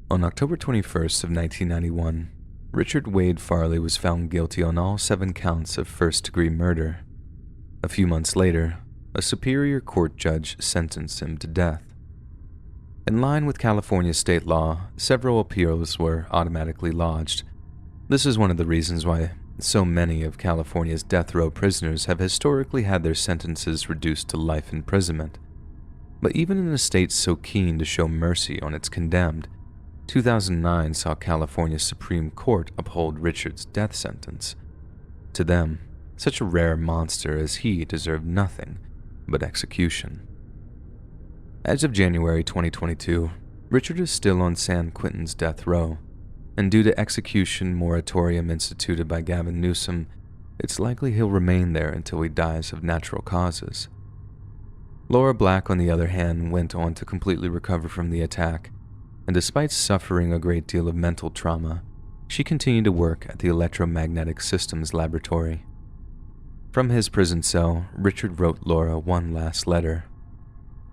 On October 21st of 1991, Richard Wade Farley was found guilty on all 7 counts of first-degree murder. A few months later, a Superior Court judge sentenced him to death. In line with California state law, several appeals were automatically lodged. This is one of the reasons why so many of California's death row prisoners have historically had their sentences reduced to life imprisonment. But even in a state so keen to show mercy on its condemned, 2009 saw California's Supreme Court uphold Richard's death sentence. To them, such a rare monster as he deserved nothing but execution. As of January 2022, Richard is still on San Quentin's death row, and due to execution moratorium instituted by Gavin Newsom, it's likely he'll remain there until he dies of natural causes. Laura Black, on the other hand, went on to completely recover from the attack, and despite suffering a great deal of mental trauma, she continued to work at the Electromagnetic Systems Laboratory. From his prison cell, Richard wrote Laura one last letter.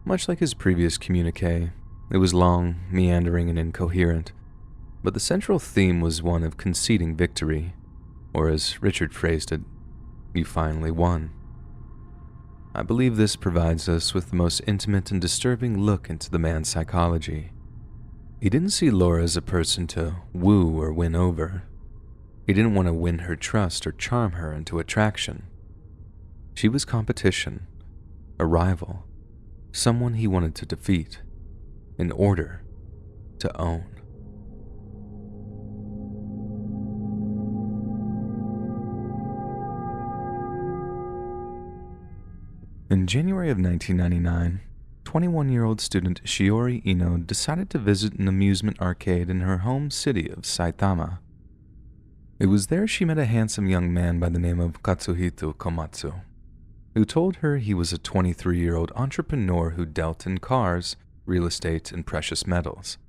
Much like his previous communique, it was long, meandering, and incoherent, but the central theme was one of conceding victory, or as Richard phrased it, "You finally won." I believe this provides us with the most intimate and disturbing look into the man's psychology. He didn't see Laura as a person to woo or win over. He didn't want to win her trust or charm her into attraction. She was competition, a rival, someone he wanted to defeat, in order to own. In January of 1999, 21-year-old student Shiori Ino decided to visit an amusement arcade in her home city of Saitama. It was there she met a handsome young man by the name of Katsuhito Komatsu, who told her he was a 23-year-old entrepreneur who dealt in cars, real estate, and precious metals.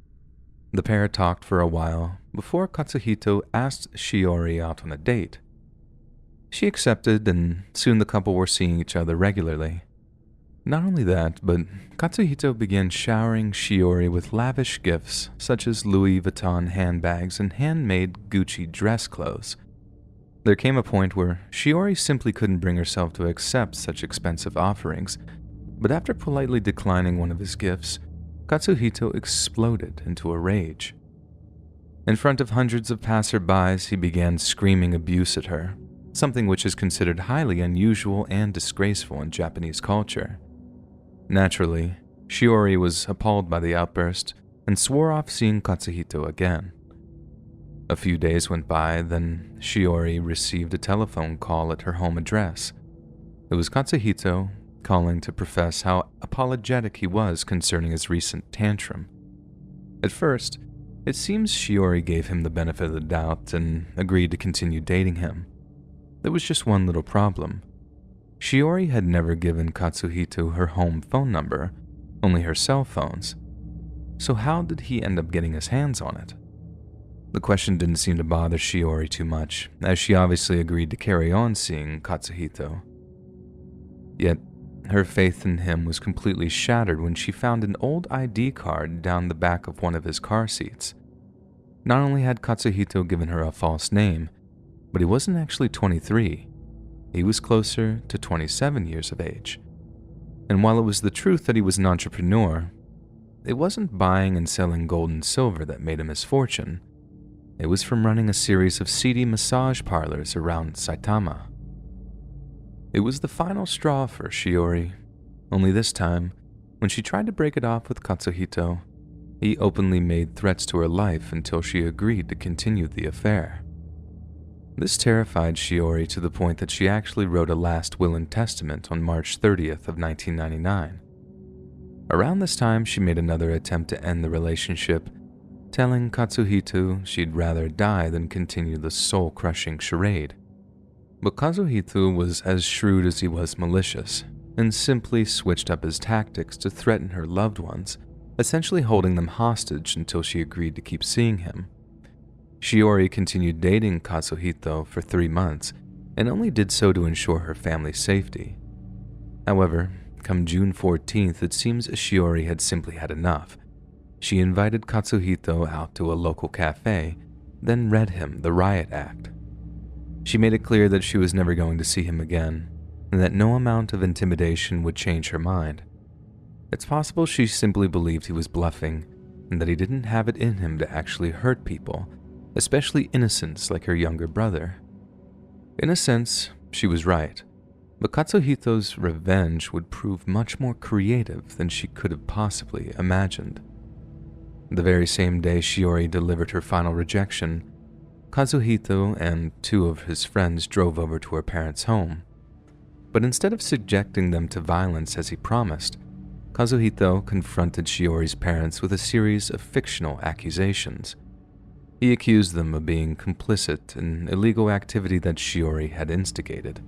The pair talked for a while before Katsuhito asked Shiori out on a date. She accepted, and soon the couple were seeing each other regularly. Not only that, but Katsuhito began showering Shiori with lavish gifts such as Louis Vuitton handbags and handmade Gucci dress clothes. There came a point where Shiori simply couldn't bring herself to accept such expensive offerings, but after politely declining one of his gifts, Katsuhito exploded into a rage. In front of hundreds of passerbys, he began screaming abuse at her, something which is considered highly unusual and disgraceful in Japanese culture. Naturally, Shiori was appalled by the outburst and swore off seeing Katsuhito again. A few days went by, then Shiori received a telephone call at her home address. It was Katsuhito calling to profess how apologetic he was concerning his recent tantrum. At first, it seems Shiori gave him the benefit of the doubt and agreed to continue dating him. There was just one little problem. Shiori had never given Katsuhito her home phone number, only her cell phones. So how did he end up getting his hands on it? The question didn't seem to bother Shiori too much, as she obviously agreed to carry on seeing Katsuhito. Yet, her faith in him was completely shattered when she found an old ID card down the back of one of his car seats. Not only had Katsuhito given her a false name, but he wasn't actually 23. He was closer to 27 years of age. And while it was the truth that he was an entrepreneur, it wasn't buying and selling gold and silver that made him his fortune. It was from running a series of seedy massage parlors around Saitama. It was the final straw for Shiori, only this time, when she tried to break it off with Katsuhito, he openly made threats to her life until she agreed to continue the affair. This terrified Shiori to the point that she actually wrote a last will and testament on March 30th of 1999. Around this time, she made another attempt to end the relationship, telling Katsuhito she'd rather die than continue the soul-crushing charade. But Katsuhito was as shrewd as he was malicious, and simply switched up his tactics to threaten her loved ones, essentially holding them hostage until she agreed to keep seeing him. Shiori continued dating Katsuhito for 3 months, and only did so to ensure her family's safety. However, come June 14th, it seems Shiori had simply had enough. She invited Katsuhito out to a local cafe, then read him the riot act. She made it clear that she was never going to see him again, and that no amount of intimidation would change her mind. It's possible she simply believed he was bluffing, and that he didn't have it in him to actually hurt people, especially innocents like her younger brother. In a sense, she was right, but Katsuhito's revenge would prove much more creative than she could have possibly imagined. The very same day Shiori delivered her final rejection, Katsuhito and 2 of his friends drove over to her parents' home. But instead of subjecting them to violence as he promised, Katsuhito confronted Shiori's parents with a series of fictional accusations. He accused them of being complicit in illegal activity that Shiori had instigated.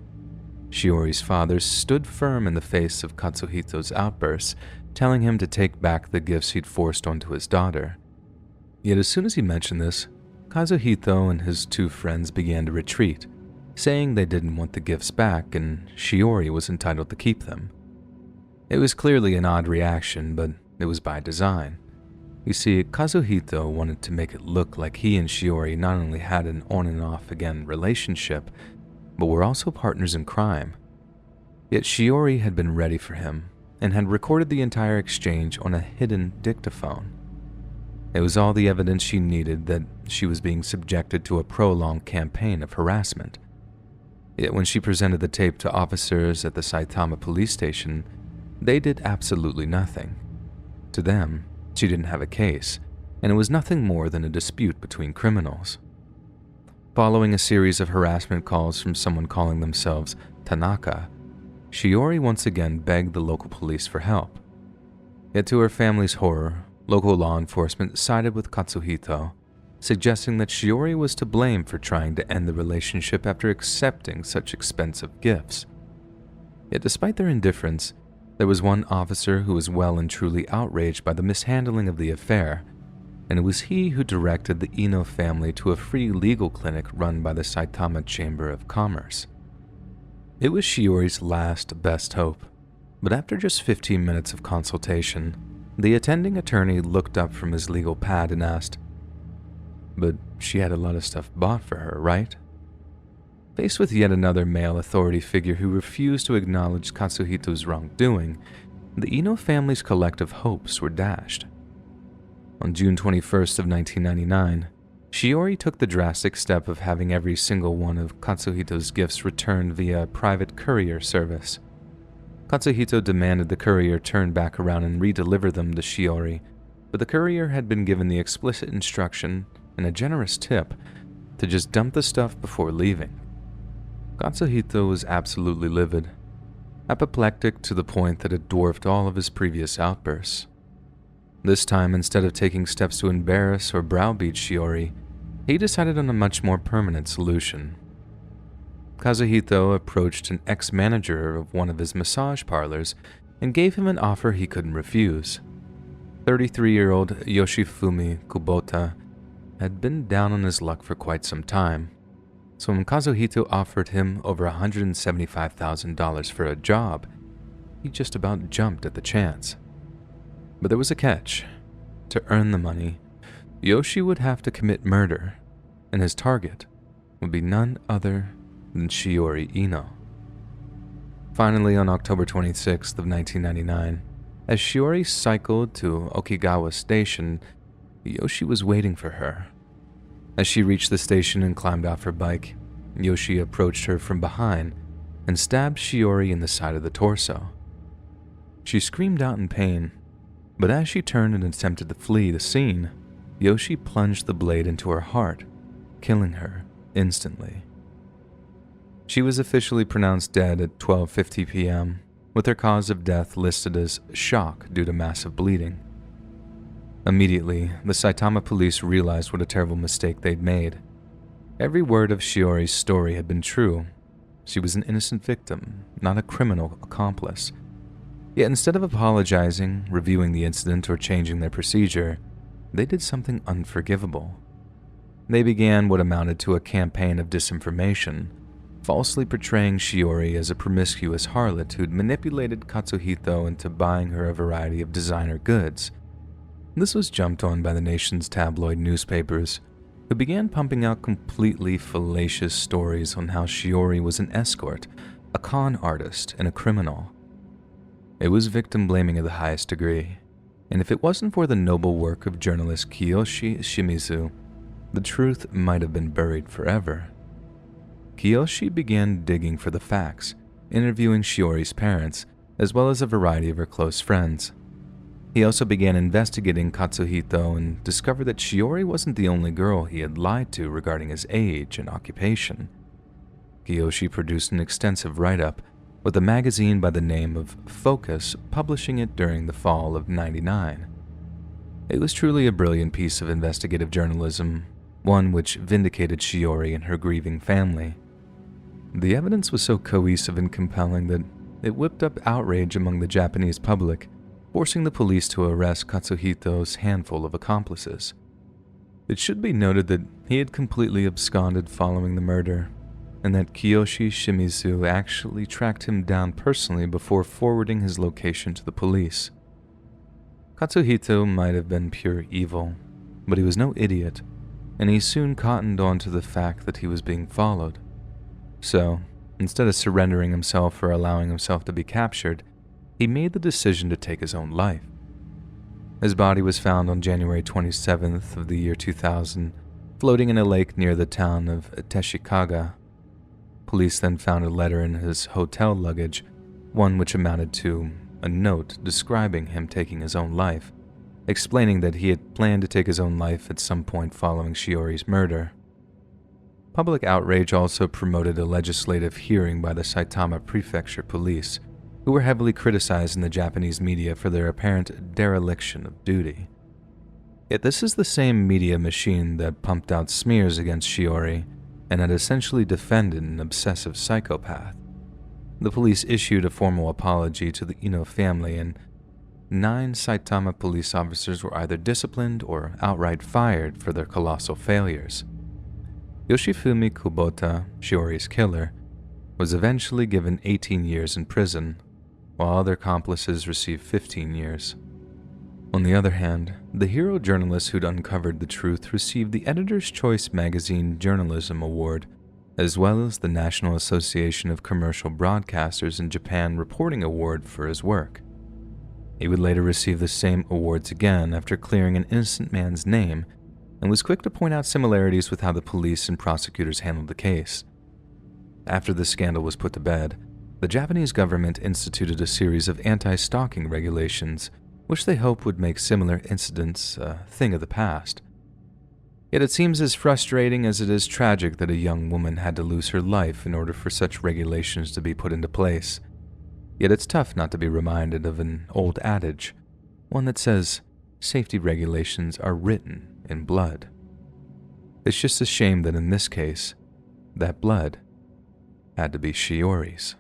Shiori's father stood firm in the face of Katsuhito's outbursts, telling him to take back the gifts he'd forced onto his daughter. Yet as soon as he mentioned this, Katsuhito and his 2 friends began to retreat, saying they didn't want the gifts back and Shiori was entitled to keep them. It was clearly an odd reaction, but it was by design. You see, Katsuhito wanted to make it look like he and Shiori not only had an on and off again relationship, but were also partners in crime. Yet Shiori had been ready for him and had recorded the entire exchange on a hidden dictaphone. It was all the evidence she needed that she was being subjected to a prolonged campaign of harassment. Yet when she presented the tape to officers at the Saitama police station, they did absolutely nothing. To them, she didn't have a case, and it was nothing more than a dispute between criminals. Following a series of harassment calls from someone calling themselves Tanaka, Shiori once again begged the local police for help. Yet to her family's horror, local law enforcement sided with Katsuhito, suggesting that Shiori was to blame for trying to end the relationship after accepting such expensive gifts. Yet despite their indifference, there was one officer who was well and truly outraged by the mishandling of the affair, and it was he who directed the Ino family to a free legal clinic run by the Saitama Chamber of Commerce. It was Shiori's last best hope, but after just 15 minutes of consultation, the attending attorney looked up from his legal pad and asked, "But she had a lot of stuff bought for her, right?" Faced with yet another male authority figure who refused to acknowledge Katsuhito's wrongdoing, the Ino family's collective hopes were dashed. On June 21st of 1999, Shiori took the drastic step of having every single one of Katsuhito's gifts returned via private courier service. Katsuhito demanded the courier turn back around and redeliver them to Shiori, but the courier had been given the explicit instruction and a generous tip to just dump the stuff before leaving. Katsuhito was absolutely livid, apoplectic to the point that it dwarfed all of his previous outbursts. This time, instead of taking steps to embarrass or browbeat Shiori, he decided on a much more permanent solution. Kazuhito approached an ex-manager of one of his massage parlors and gave him an offer he couldn't refuse. 33-year-old Yoshifumi Kubota had been down on his luck for quite some time, so when Kazuhito offered him over $175,000 for a job, he just about jumped at the chance. But there was a catch. To earn the money, Yoshi would have to commit murder, and his target would be none other than Shiori Ino. Finally, on October 26th of 1999, as Shiori cycled to Okigawa Station, Yoshi was waiting for her. As she reached the station and climbed off her bike, Yoshi approached her from behind and stabbed Shiori in the side of the torso. She screamed out in pain, but as she turned and attempted to flee the scene, Yoshi plunged the blade into her heart, killing her instantly. She was officially pronounced dead at 12:50 p.m., with her cause of death listed as shock due to massive bleeding. Immediately, the Saitama police realized what a terrible mistake they'd made. Every word of Shiori's story had been true. She was an innocent victim, not a criminal accomplice. Yet instead of apologizing, reviewing the incident, or changing their procedure, they did something unforgivable. They began what amounted to a campaign of disinformation, falsely portraying Shiori as a promiscuous harlot who'd manipulated Katsuhito into buying her a variety of designer goods. This was jumped on by the nation's tabloid newspapers, who began pumping out completely fallacious stories on how Shiori was an escort, a con artist, and a criminal. It was victim blaming of the highest degree, and if it wasn't for the noble work of journalist Kiyoshi Shimizu, the truth might have been buried forever. Kiyoshi began digging for the facts, interviewing Shiori's parents, as well as a variety of her close friends. He also began investigating Katsuhito and discovered that Shiori wasn't the only girl he had lied to regarding his age and occupation. Kiyoshi produced an extensive write-up, with a magazine by the name of Focus publishing it during the fall of '99. It was truly a brilliant piece of investigative journalism, one which vindicated Shiori and her grieving family. The evidence was so cohesive and compelling that it whipped up outrage among the Japanese public, forcing the police to arrest Katsuhito's handful of accomplices. It should be noted that he had completely absconded following the murder, and that Kiyoshi Shimizu actually tracked him down personally before forwarding his location to the police. Katsuhito might have been pure evil, but he was no idiot, and he soon cottoned on to the fact that he was being followed. So, instead of surrendering himself or allowing himself to be captured, he made the decision to take his own life. His body was found on January 27th of the year 2000, floating in a lake near the town of Teshikaga. Police then found a letter in his hotel luggage, one which amounted to a note describing him taking his own life, explaining that he had planned to take his own life at some point following Shiori's murder. Public outrage also promoted a legislative hearing by the Saitama Prefecture Police, who were heavily criticized in the Japanese media for their apparent dereliction of duty. Yet this is the same media machine that pumped out smears against Shiori and had essentially defended an obsessive psychopath. The police issued a formal apology to the Ino family, and 9 Saitama police officers were either disciplined or outright fired for their colossal failures. Yoshifumi Kubota, Shiori's killer, was eventually given 18 years in prison, while other accomplices received 15 years. On the other hand, the hero journalist who'd uncovered the truth received the Editor's Choice Magazine Journalism Award, as well as the National Association of Commercial Broadcasters in Japan Reporting Award for his work. He would later receive the same awards again after clearing an innocent man's name, and was quick to point out similarities with how the police and prosecutors handled the case. After the scandal was put to bed, the Japanese government instituted a series of anti-stalking regulations, which they hope would make similar incidents a thing of the past. Yet it seems as frustrating as it is tragic that a young woman had to lose her life in order for such regulations to be put into place. Yet it's tough not to be reminded of an old adage, one that says, safety regulations are written in blood. It's just a shame that in this case, that blood had to be Shiori's.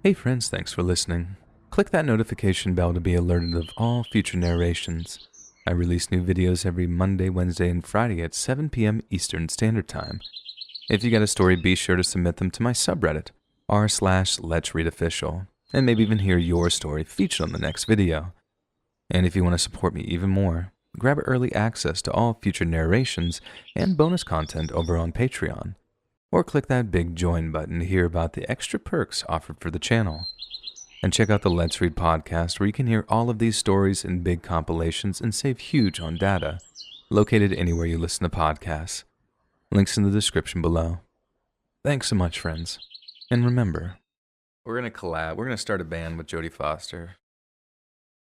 Hey friends, thanks for listening. Click that notification bell to be alerted of all future narrations. I release new videos every Monday, Wednesday, and Friday at 7 p.m. Eastern Standard Time. If you got a story, be sure to submit them to my subreddit, r/Let'sReadOfficial, and maybe even hear your story featured on the next video. And if you want to support me even more, grab early access to all future narrations and bonus content over on Patreon, or click that big join button to hear about the extra perks offered for the channel. And check out the Let's Read podcast, where you can hear all of these stories in big compilations and save huge on data, located anywhere you listen to podcasts. Links in the description below. Thanks so much, friends. And remember, we're going to collab. We're going to start a band with Jodie Foster.